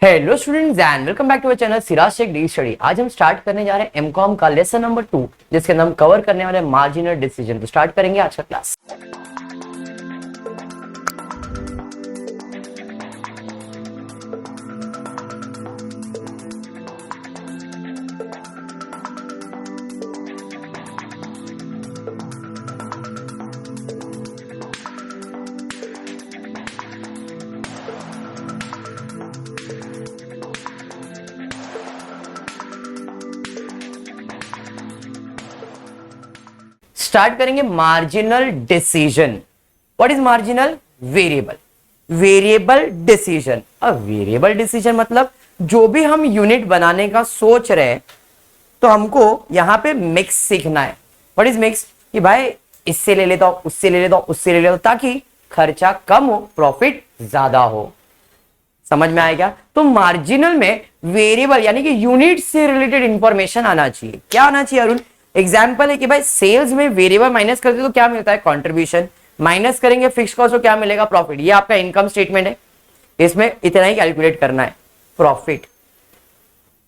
Hello students and welcome back to our channel Siraj Shaikh the study. आज हम start करने जा रहे हैं एमकॉम का लेसन नंबर 2, जिसके अंदर हम कवर करने वाले मार्जिनल डिसीजन। तो स्टार्ट करेंगे आज का क्लास। स्टार्ट करेंगे marginal decision. What is marginal? Variable. Variable decision. अब वेरिएबल डिसीजन मतलब जो भी हम यूनिट बनाने का सोच रहे हैं तो हमको यहां पे मिक्स सीखना है। What is mix? कि भाई इससे ले लेता हूं, उससे ले लेता हूं, उससे ले लेता हूं, ताकि खर्चा कम हो, प्रॉफिट ज्यादा हो। समझ में आएगा? तो मार्जिनल में वेरिएबल यानी कि यूनिट से रिलेटेड इंफॉर्मेशन आना चाहिए। क्या आना चाहिए अरुण? एग्जाम्पल है कि भाई सेल्स में वेरिएबल माइनस करते तो क्या मिलता है? कंट्रीब्यूशन। माइनस करेंगे फिक्स कॉस्ट तो क्या मिलेगा? प्रॉफिट। ये आपका इनकम स्टेटमेंट है, इसमें इतना ही कैलकुलेट करना है। प्रॉफिट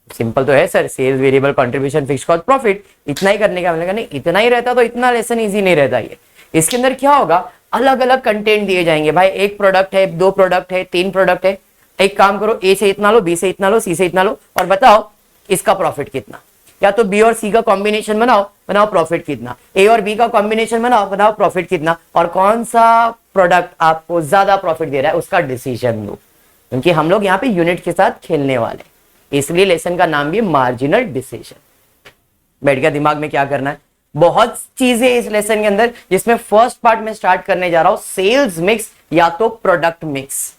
सिंपल तो है sir, sales variable contribution fix cost profit, इतना ही करने का मिलेगा। नहीं, इतना ही रहता तो इतना लेसन इजी नहीं रहता। ये इसके अंदर क्या होगा, अलग अलग कंटेंट दिए जाएंगे। भाई एक प्रोडक्ट है, दो प्रोडक्ट है, तीन प्रोडक्ट है, एक काम करो, ए से इतना लो, बी से इतना लो, सी से इतना लो और बताओ इसका प्रॉफिट कितना। या तो बी और सी का कॉम्बिनेशन बनाओ, बनाओ प्रॉफिट कितना। ए और बी का कॉम्बिनेशन बनाओ, बनाओ प्रॉफिट कितना। और कौन सा प्रोडक्ट आपको ज्यादा प्रॉफिट दे रहा है उसका डिसीजन लो, क्योंकि हम लोग यहाँ पे यूनिट के साथ खेलने वाले, इसलिए लेसन का नाम भी मार्जिनल डिसीजन। बैठ गया दिमाग में क्या करना है? बहुत चीजें इस लेसन के अंदर, जिसमें फर्स्ट पार्ट में स्टार्ट करने जा रहा हूं सेल्स मिक्स या तो प्रोडक्ट मिक्स।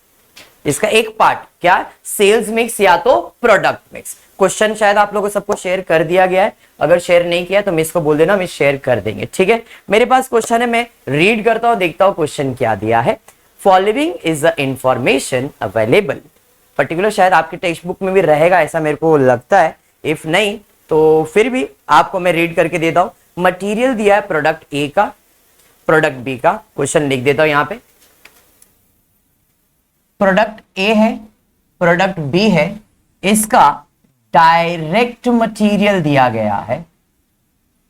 इसका एक पार्ट क्या? सेल्स मिक्स या तो प्रोडक्ट मिक्स। क्वेश्चन शायद आप लोगों को सबको शेयर कर दिया गया है, अगर शेयर नहीं किया तो मिस को बोल देना, मिस शेयर कर देंगे। ठीक है, मेरे पास क्वेश्चन है, मैं रीड करता हूं, देखता हूं क्वेश्चन क्या दिया है। Following is the information available. Particular शायद आपके टेक्स्ट बुक में भी रहेगा ऐसा मेरे को लगता है, इफ नहीं तो फिर भी आपको मैं रीड करके देता हूं। मटीरियल दिया है प्रोडक्ट ए का, प्रोडक्ट बी का। क्वेश्चन लिख देता हूं यहां पे। प्रोडक्ट ए है, प्रोडक्ट बी है, इसका डायरेक्ट मटेरियल दिया गया है।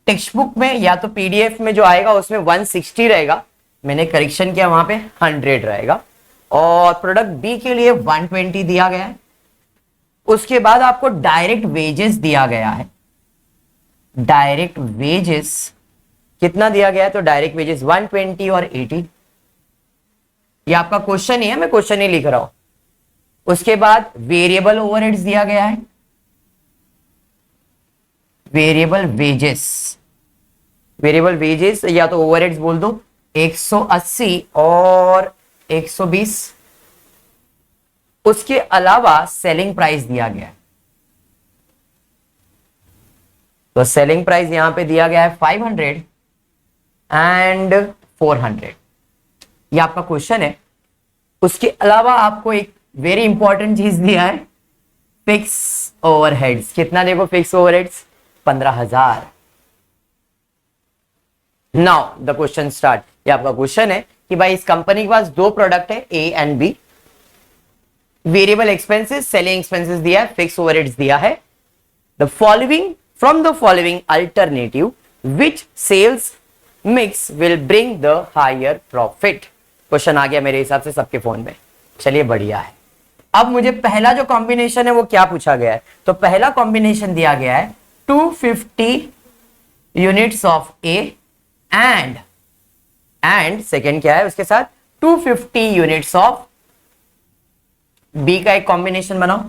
टेक्स्ट बुक में या तो पीडीएफ में जो आएगा उसमें 160 रहेगा, मैंने करेक्शन किया वहां पे 100 रहेगा। और प्रोडक्ट बी के लिए 120 दिया गया है। उसके बाद आपको डायरेक्ट वेजेस दिया गया है। डायरेक्ट वेजेस कितना दिया गया है? तो डायरेक्ट वेजेस 120 और 80। ये आपका क्वेश्चन ही है, मैं क्वेश्चन ही लिख रहा हूं। उसके बाद वेरिएबल ओवरहेड्स दिया गया है, वेरिएबल वेजेस। वेरिएबल वेजेस या तो ओवरहेड्स बोल दो 180 और 120। उसके अलावा सेलिंग प्राइस दिया गया है, तो सेलिंग प्राइस यहां पे दिया गया है 500 एंड 400। ये आपका क्वेश्चन है। उसके अलावा आपको एक वेरी इंपॉर्टेंट चीज दिया है, फिक्स ओवरहेड्स। कितना देखो fix overheads? 15,000। Now the question start. ये आपका क्वेश्चन है कि भाई इस कंपनी के पास दो प्रोडक्ट है A and B. Variable expenses, selling expenses दिया है, फिक्स ओवरहेड्स दिया है। The following from the following alternative which sales mix will bring the higher profit. Question आ गया मेरे हिसाब से सबके फोन में। चलिए बढ़िया है। अब मुझे पहला जो कॉम्बिनेशन है वो क्या पूछा गया है? तो पहला कॉम्बिनेशन दिया गया है 250 units of A and second क्या है उसके साथ? 250 यूनिट्स ऑफ बी का एक कॉम्बिनेशन बनाओ।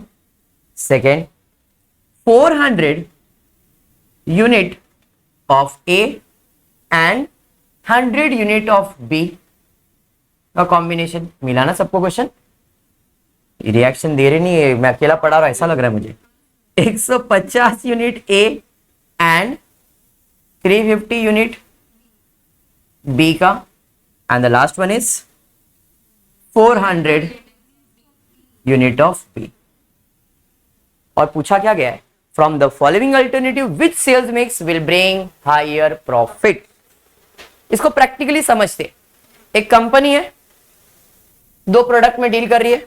Second 400 unit of A and 100 unit of B का कॉम्बिनेशन। मिला ना सबको क्वेश्चन? रिएक्शन दे रहे नहीं है, मैं अकेला पढ़ा रहा ऐसा लग रहा है मुझे। 150 unit A and 350 unit B का, and the last one is 400 unit of B. और पूछा क्या गया है? From the following alternative which sales mix will bring higher profit. इसको प्रैक्टिकली समझते। एक कंपनी है, दो प्रोडक्ट में डील कर रही है,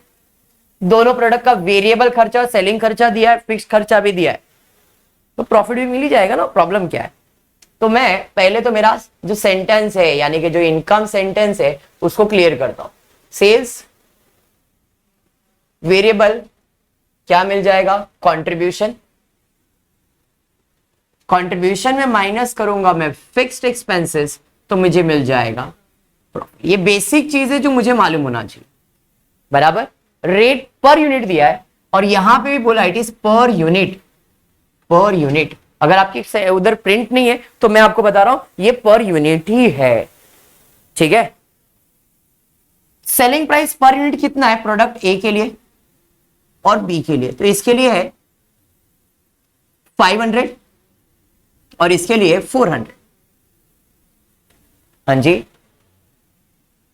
दोनों प्रोडक्ट का वेरिएबल खर्चा और सेलिंग खर्चा दिया है, फिक्स खर्चा भी दिया है, तो प्रॉफिट भी मिल ही जाएगा ना, प्रॉब्लम क्या है। तो मैं पहले तो मेरा जो सेंटेंस है यानी कि जो इनकम सेंटेंस है उसको क्लियर करता हूं। सेल्स वेरिएबल क्या मिल जाएगा, कंट्रीब्यूशन, कंट्रीब्यूशन में माइनस करूंगा मैं फिक्स्ड एक्सपेंसेस तो मुझे मिल जाएगा प्रॉफिट। ये बेसिक चीज है जो मुझे मालूम होना चाहिए, बराबर। रेट पर यूनिट दिया है और यहां पे भी बोला it is per unit, per unit. अगर आपकी उधर प्रिंट नहीं है तो मैं आपको बता रहा हूं ये पर यूनिट ही है, ठीक है। सेलिंग प्राइस पर यूनिट कितना है प्रोडक्ट ए के लिए और बी के लिए, तो इसके लिए है 500 और इसके लिए 400। हाँ जी,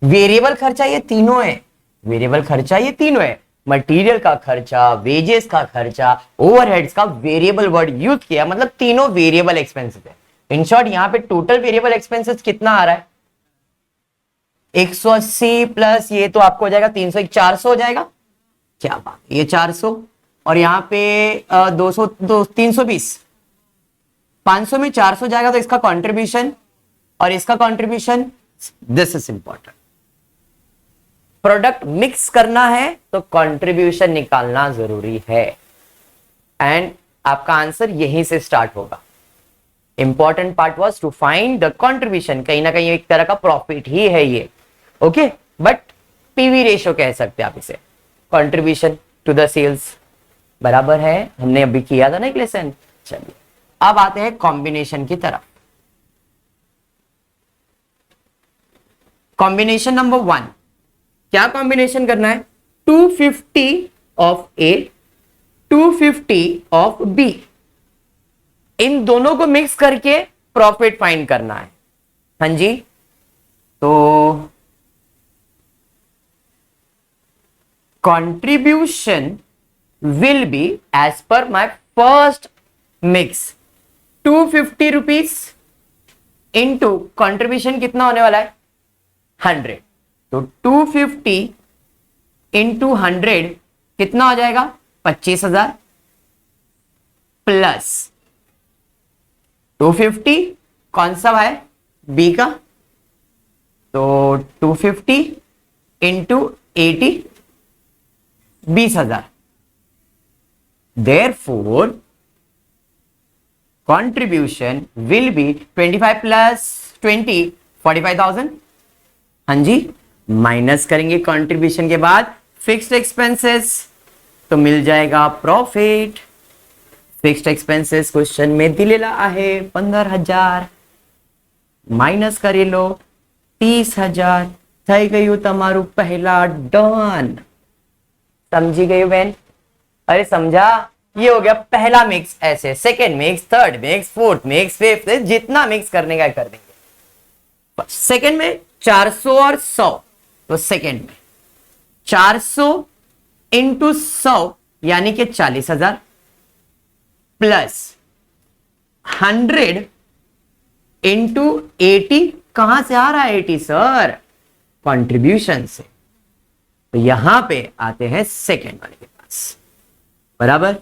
वेरिएबल खर्चा ये तीनों है, वेरिएबल खर्चा ये तीनों है, मटेरियल का खर्चा, वेजेस का खर्चा, ओवरहेड्स का वेरिएबल वर्ड यूज किया, मतलब तीनों वेरिएबल एक्सपेंसेस है। इन शॉर्ट यहां पे टोटल वेरिएबल एक्सपेंसेस कितना आ रहा है, 180 प्लस ये तो आपको हो जाएगा 300, 400 हो जाएगा, क्या बात, ये 400 और यहां पे 200 320, 500 में 400 जाएगा तो इसका कंट्रीब्यूशन और इसका contribution, this is important. Product mix करना है तो कंट्रीब्यूशन निकालना जरूरी है एंड आपका आंसर यहीं से स्टार्ट होगा। Important part was to find the contribution, कहीं ना कहीं एक तरह का प्रॉफिट ही है ये, ओके, बट पीवी रेशियो कह सकते हैं आप इसे, कंट्रीब्यूशन टू द सेल्स, बराबर है, हमने अभी किया था ना एक लेसन। चलिए अब आते हैं कॉम्बिनेशन की तरफ। कॉम्बिनेशन नंबर 1, क्या कॉम्बिनेशन करना है, 250 ऑफ ए 250 ऑफ बी, इन दोनों को मिक्स करके प्रॉफिट फाइंड करना है। हाँ जी, तो contribution will be as per my first mix 250 rupees into contribution कितना होने वाला है 100, तो 250 इंटू 100 कितना हो जाएगा 25,000 प्लस 250 कौन सा है बी का, तो 250 into 80 20,000, therefore contribution will be 25 plus 20 45,000। हाँ जी, माइनस करेंगे कंट्रीब्यूशन के बाद फिक्स्ड एक्सपेंसेस तो मिल जाएगा प्रॉफिट। फिक्स्ड एक्सपेंसेस क्वेश्चन में दिलेला आहे 15,000 माइनस કરી લો 30,000, થઈ ગયું તમારું પહેલા ડન। समझी गई बहन, अरे समझा, ये हो गया पहला मिक्स, ऐसे second mix, third mix, fourth mix, fifth, जितना मिक्स करने का कर देंगे। सेकेंड में 400 और 100, तो सेकेंड में 400 इंटू 100 यानी कि 40,000 प्लस 100 इंटू 80, कहां से आ रहा है 80 सर, कंट्रीब्यूशन से, तो यहां पे आते हैं सेकेंड वाले के पास, बराबर।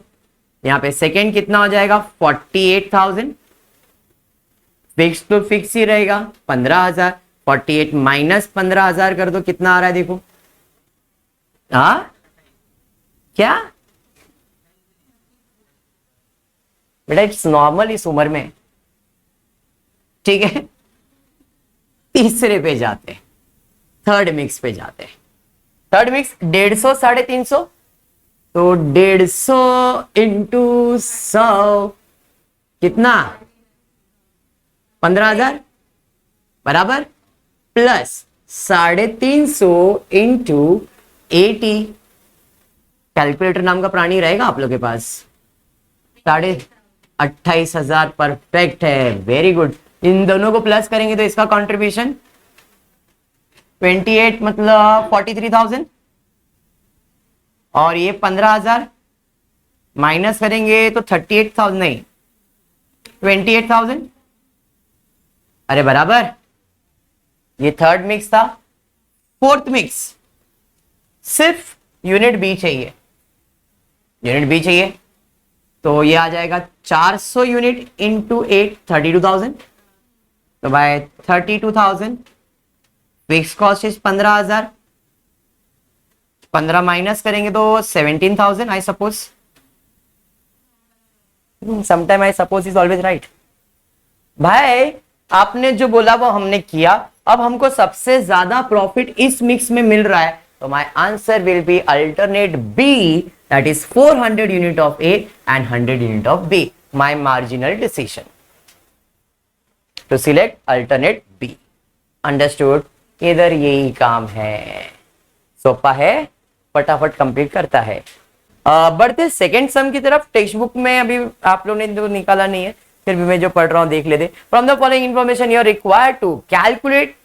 यहां पे सेकेंड कितना हो जाएगा 48,000, फिक्स तो फिक्स ही रहेगा 15,000, 48 माइनस 15,000 कर दो कितना आ रहा है देखो, क्या बेटा इट्स नॉर्मल इस उम्र में, ठीक है। तीसरे पे जाते हैं, थर्ड मिक्स पे जाते हैं। थर्ड मिक्स 150 350, तो 150 इंटू 100 कितना 15,000 बराबर, प्लस 350 इंटू 80, कैलकुलेटर नाम का प्राणी रहेगा आप लोग के पास, 28,000 परफेक्ट है, वेरी गुड। इन दोनों को प्लस करेंगे तो इसका कंट्रीब्यूशन 28 मतलब 43,000 और ये 15,000 माइनस करेंगे तो 38,000 नहीं 28,000, अरे बराबर। ये थर्ड मिक्स था। फोर्थ मिक्स सिर्फ यूनिट बी चाहिए, यूनिट बी चाहिए, तो ये आ जाएगा 400 यूनिट इंटू 8, 32,000। तो भाई 32,000, फिक्स कॉस्ट इज 15,000, 15 माइनस करेंगे तो 17,000 I suppose. Sometime I suppose is always right. भाई आपने जो बोला वो हमने किया, अब हमको सबसे ज्यादा प्रॉफिट इस मिक्स में मिल रहा है, तो my answer will be alternate B, that is 400 unit of A and 100 unit of B, my marginal decision to select alternate B. Understood? इधर यही काम है, सोपा है, फटाफट कंप्लीट करता है। बढ़ते सेकेंड सम की तरफ। टेक्स्ट बुक में अभी आप लोगों ने तो निकाला नहीं है, फिर भी मैं जो पढ़ रहा हूं देख लेते। From the following information you are required to calculate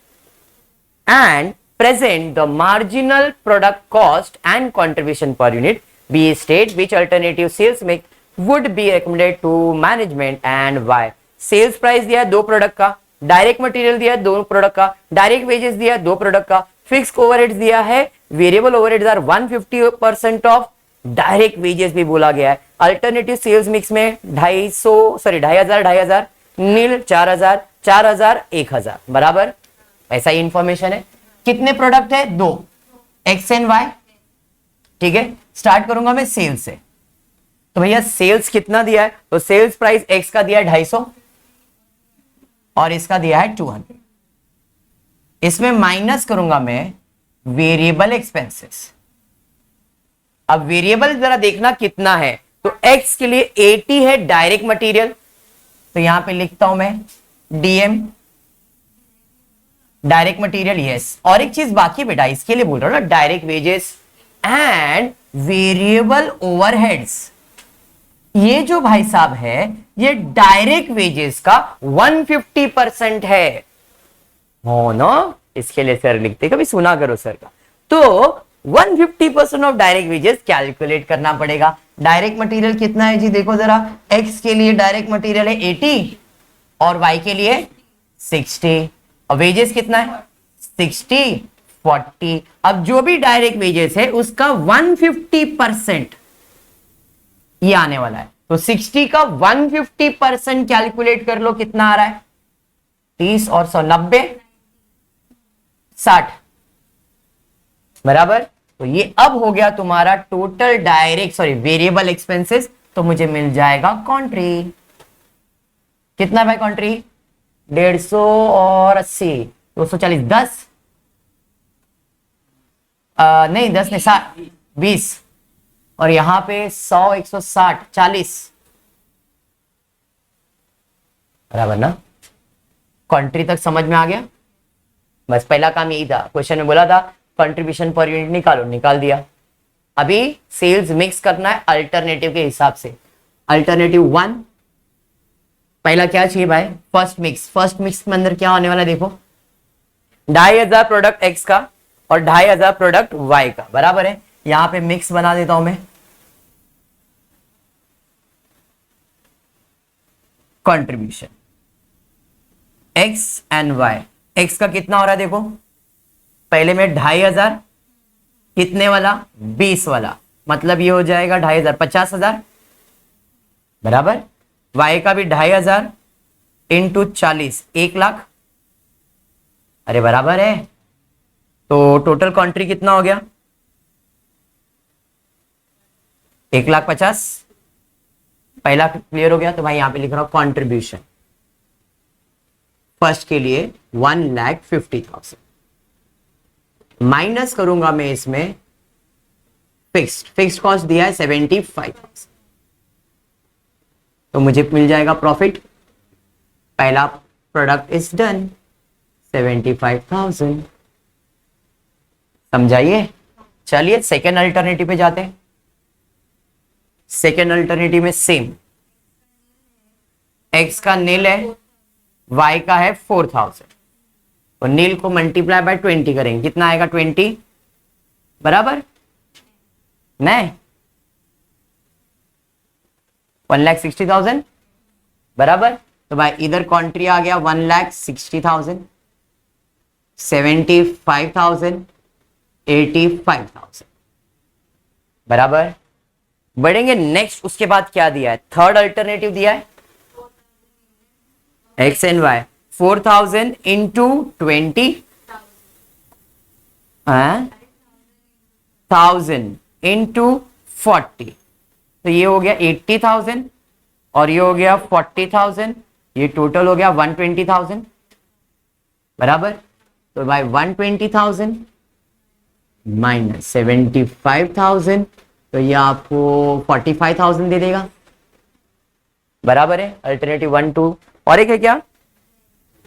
and present the marginal product cost and contribution per unit. B state which alternative sales mix would be recommended to management and why. Sales price दिया है 2 product का, direct material दिया है 2 product का, direct wages दिया है 2 product का, fix overheads दिया है, variable overheads are 150% of, direct wages भी बोला गया है। अल्टरनेटिव सेल्स मिक्स में 2,500, नील 4,000, 4,000, 1,000 बराबर, ऐसा ही इंफॉर्मेशन है। कितने प्रोडक्ट है? 2, एक्स एंड वाई। ठीक है, स्टार्ट करूंगा मैं सेल्स से। तो भैया सेल्स कितना दिया है? तो सेल्स प्राइस एक्स का दिया है 250 और इसका दिया है 200। इसमें माइनस करूंगा मैं वेरिएबल एक्सपेंसेस। अब वेरिएबल जरा देखना कितना है, तो एक्स के लिए 80 है डायरेक्ट मटेरियल, तो यहां पे लिखता हूं मैं डीएम डायरेक्ट मटेरियल। यस, और एक चीज बाकी बेटा, इसके लिए बोल रहा हूं ना, direct wages and variable overheads. ये जो भाई साहब है ये डायरेक्ट वेजेस का 150% है, हो ना, इसके लिए सर लिखते, कभी सुना करो सर का। तो 150% ऑफ डायरेक्ट वेजेस कैलकुलेट करना पड़ेगा। डायरेक्ट मटेरियल कितना है जी? देखो जरा, एक्स के लिए डायरेक्ट मटेरियल है 80 और वाई के लिए 60, और वेजेस कितना है? 60, 40। अब जो भी डायरेक्ट वेजेस है उसका 150% ये आने वाला है, तो 60 का 150% कैलकुलेट कर लो, कितना आ रहा है? 30 और 100, 90, 60 बराबर। तो ये अब हो गया तुम्हारा टोटल डायरेक्ट वेरिएबल एक्सपेंसेस, तो मुझे मिल जाएगा कॉन्ट्री। कितना भाई कॉन्ट्री? 150 और 80, 240, 10 नहीं 10 नहीं 60, 20, और यहां पे 100, 160, 40 बराबर ना। कंट्री तक समझ में आ गया? बस पहला काम यही था, क्वेश्चन में बोला था कंट्रीब्यूशन पर यूनिट निकालो, निकाल दिया। अभी सेल्स मिक्स करना है अल्टरनेटिव के हिसाब से। अल्टरनेटिव 1 पहला क्या चाहिए भाई? First mix. फर्स्ट मिक्स में अंदर क्या होने वाला है देखो, 2,500 प्रोडक्ट एक्स का और 2,500 प्रोडक्ट वाई का, बराबर है। यहां पे मिक्स बना देता हूं मैं, contribution X and Y. X का कितना हो रहा है देखो, पहले में 2,500, कितने वाला? 20 वाला, मतलब ये हो जाएगा 2,500, 50,000 बराबर। वाई का भी 2,500 इंटू 40, 1,00,000, अरे बराबर है। तो टोटल कॉन्ट्री कितना हो गया? 1,50,000। पहला क्लियर हो गया, तो भाई यहां पे लिख रहा हूं कॉन्ट्रीब्यूशन फर्स्ट के लिए 1,50,000 माइनस करूंगा मैं इसमें फिक्स्ड कॉस्ट दिया है 75,000, तो मुझे मिल जाएगा प्रॉफिट। पहला प्रोडक्ट इज डन, 75,000। समझाइए? चलिए सेकेंड अल्टरनेटिव पे जाते हैं। सेकेंड अल्टरनेटिव में सेम, एक्स का नील है, वाई का है 4,000, और नील को मल्टीप्लाई बाय 20 करेंगे, कितना आएगा? 20 बराबर नहीं, 1,60,000 बराबर। तो भाई इधर कॉन्ट्री आ गया 1,60,000, 75,000, 85,000। बराबर। बढ़ेंगे नेक्स्ट, उसके बाद क्या दिया है, थर्ड अल्टरनेटिव दिया है X and Y, 4000 into 20 1000 into 40, तो ये हो गया 80,000 और ये हो गया 40,000, ये टोटल हो गया 120,000 बराबर। तो भाई 120,000 माइनस 75,000, तो ये आपको 45,000 दे देगा, बराबर है। अल्टरनेटिव 1 2 और एक है क्या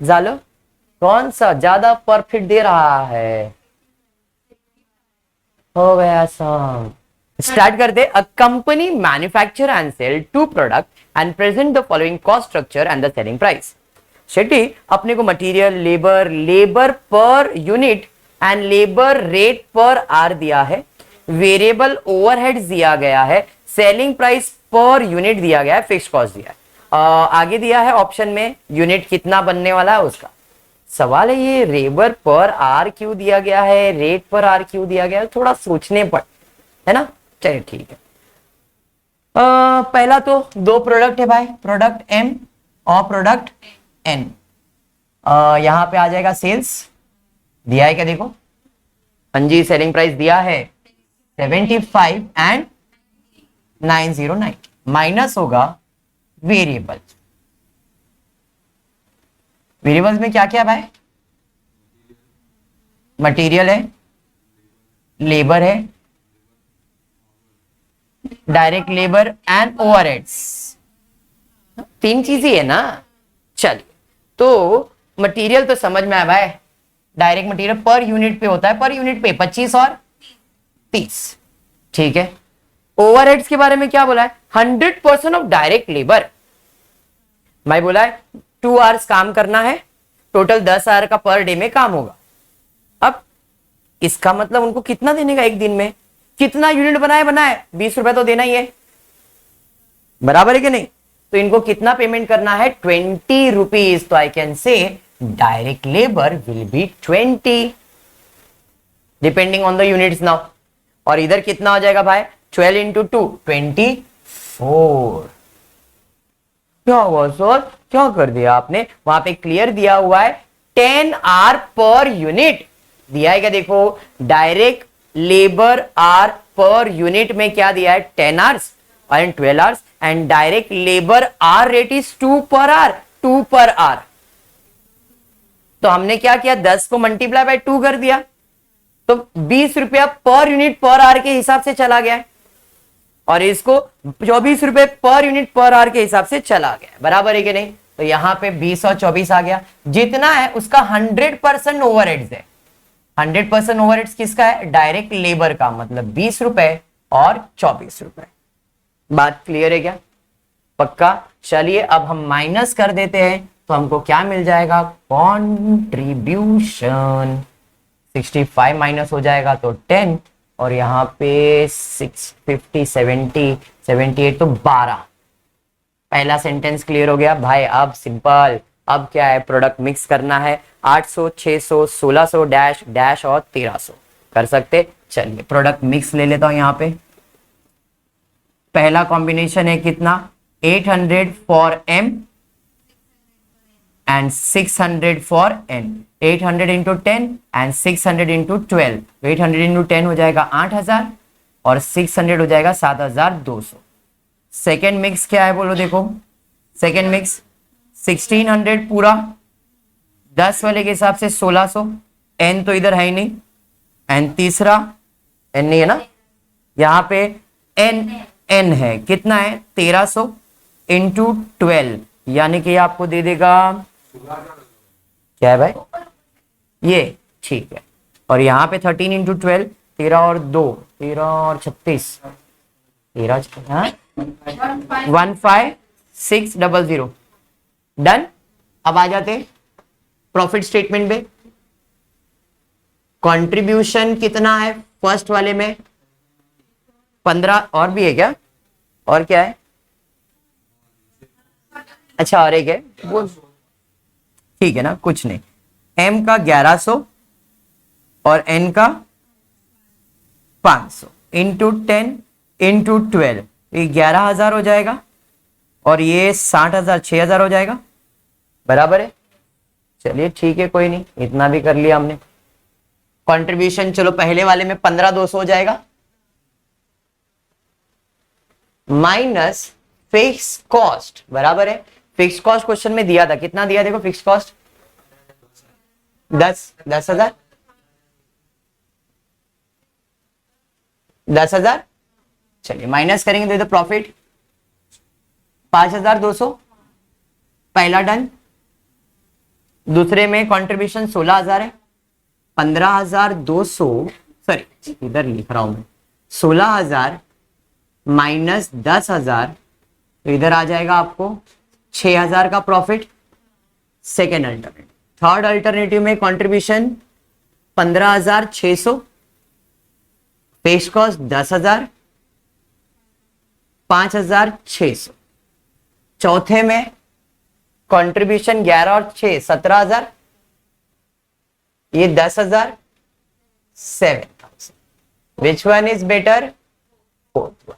जालो, कौन सा ज्यादा परफेक्ट दे रहा है, हो गया सब। स्टार्ट करते। A company manufacture and sell two product and present the following cost structure and the selling price. शेट्टी, अपने को material, labour per unit and labour rate per hour दिया है, वेरिएबल ओवरहेड्स दिया गया है, सेलिंग प्राइस पर यूनिट दिया गया है, फिक्स्ड कॉस्ट दिया है। आगे दिया है ऑप्शन में यूनिट कितना बनने वाला है उसका। सवाल है ये लेबर पर आर क्यों दिया गया है, रेट पर आर क्यों दिया गया है, थोड़ा सोचने पर, है ना। चलिए ठीक है। पहला तो दो प्रोडक्ट है भाई, प्रोडक्ट एम और प्रोडक्ट एन। यहां पे आ जाएगा सेल्स दिया है क्या, देखो हाँ जी, सेलिंग प्राइस दिया है 75 एंड 909, माइनस होगा वेरिएबल। वेरिएबल्स में क्या क्या भाई, मटेरियल है, लेबर है, डायरेक्ट लेबर एंड ओवरहेड्स, तीन चीजें है ना। चलिए, तो मटेरियल तो समझ में आया भाई, डायरेक्ट मटेरियल पर यूनिट पे होता है, पर यूनिट पे 25 और 30, ठीक है। ओवरहेड्स के बारे में क्या बोला है, 100% ऑफ डायरेक्ट लेबर। भाई बोला है 2 आवर्स काम करना है, टोटल 10 आवर का पर डे में काम होगा। अब इसका मतलब उनको कितना देने का, एक दिन में कितना यूनिट बनाए 20 रुपए तो देना ही है, बराबर है कि नहीं। तो इनको कितना पेमेंट करना है, 20 रुपीज। तो I can say direct labour will be 20 depending on the units now. और इधर कितना हो जाएगा भाई, 12 इंटू 2 24। क्या हुआ सर, क्या कर दिया आपने, वहां पे क्लियर दिया हुआ है 10 आर पर यूनिट दिया है क्या, देखो direct labour hour per unit में क्या दिया है 10 hours and 12 hours, and direct labour hour rate is 2 per are, 2 per are. तो हमने क्या किया, 10 को मल्टीप्लाई बाय 2 कर दिया, तो 20 रुपया पर यूनिट पर आर के हिसाब से चला गया है, और इसको 24 रुपए पर यूनिट पर आवर के हिसाब से चला गया, बराबर है कि नहीं। तो यहां पे 20 और 24 आ गया, जितना है उसका 100% ओवरहेड्स है। 100% ओवरहेड्स किसका है, डायरेक्ट लेबर का, मतलब 20 रुपए और 24 रुपए। बात क्लियर है क्या, पक्का। चलिए अब हम माइनस कर देते हैं, तो हमको क्या मिल जाएगा, कॉन्ट्रीब्यूशन 65 माइनस हो जाएगा तो 10, और यहाँ पे 650 70 78 तो 12। पहला सेंटेंस क्लियर हो गया भाई। अब सिंपल, अब क्या है, प्रोडक्ट मिक्स करना है, 800 600 1600 डैश डैश और 1300 कर सकते। चलिए प्रोडक्ट मिक्स ले लेता हूं। यहाँ पे पहला कॉम्बिनेशन है कितना, 800 for M and 600 for N. 800 into 10 and 600 into 12, 800 into 10 हो जाएगा 8000 और 600 हो जाएगा 7200। सेकेंड मिक्स क्या है बोलो, देखो सेकेंड मिक्स 1600 पूरा 10 वाले के हिसाब से 1600, एन तो इधर है ही नहीं, एन तीसरा, एन नहीं है ना, यहां पे एन एन है, कितना है 1300 इंटू 12, यानी कि आपको दे देगा, क्या है भाई ये, ठीक है। और यहाँ पे 13 इंटू 12, 13 और 2 13 और 36, 13 15600 डन। अब आ जाते प्रॉफिट स्टेटमेंट पे। कंट्रीब्यूशन कितना है फर्स्ट वाले में, 15, और भी है क्या, और क्या है, अच्छा और एक है वो, ठीक है ना, कुछ नहीं। एम का 1100 और एन का 500 इंटू 10 इंटू 12, ये 11,000 हो जाएगा और ये 60,000 6,000 हो जाएगा, बराबर है। चलिए ठीक है, कोई नहीं, इतना भी कर लिया हमने। कंट्रीब्यूशन चलो पहले वाले में 15,200 हो जाएगा, माइनस फिक्स कॉस्ट, बराबर है। फिक्स कॉस्ट क्वेश्चन में दिया था, कितना दिया देखो फिक्स कॉस्ट, 10,000 10,000। चलिए माइनस करेंगे तो प्रॉफिट 5,200, पहला डन। दूसरे में कंट्रीब्यूशन 16,000 है, 15,200, सॉरी इधर लिख रहा हूं मैं, 16,000 माइनस 10,000, तो इधर आ जाएगा आपको 6,000 का profit. Second alternative. Third alternative में कंट्रीब्यूशन 15,600, फिक्स कॉस्ट 10,000, 5,600। चौथे में कंट्रीब्यूशन 11 और 6 17,000, ये 10,000, 7,000। Which one is better? Fourth one.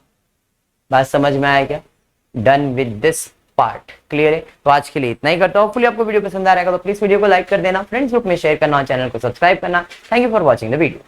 बात समझ में आया क्या? Done with this part, clear है? तो आज के लिए इतना ही करता हूँ। आपको वीडियो पसंद आ रहेगा तो प्लीज वीडियो को लाइक कर देना, फ्रेंड्स ग्रुप में शेयर करना, चैनल को सब्सक्राइब करना। Thank you for watching the video.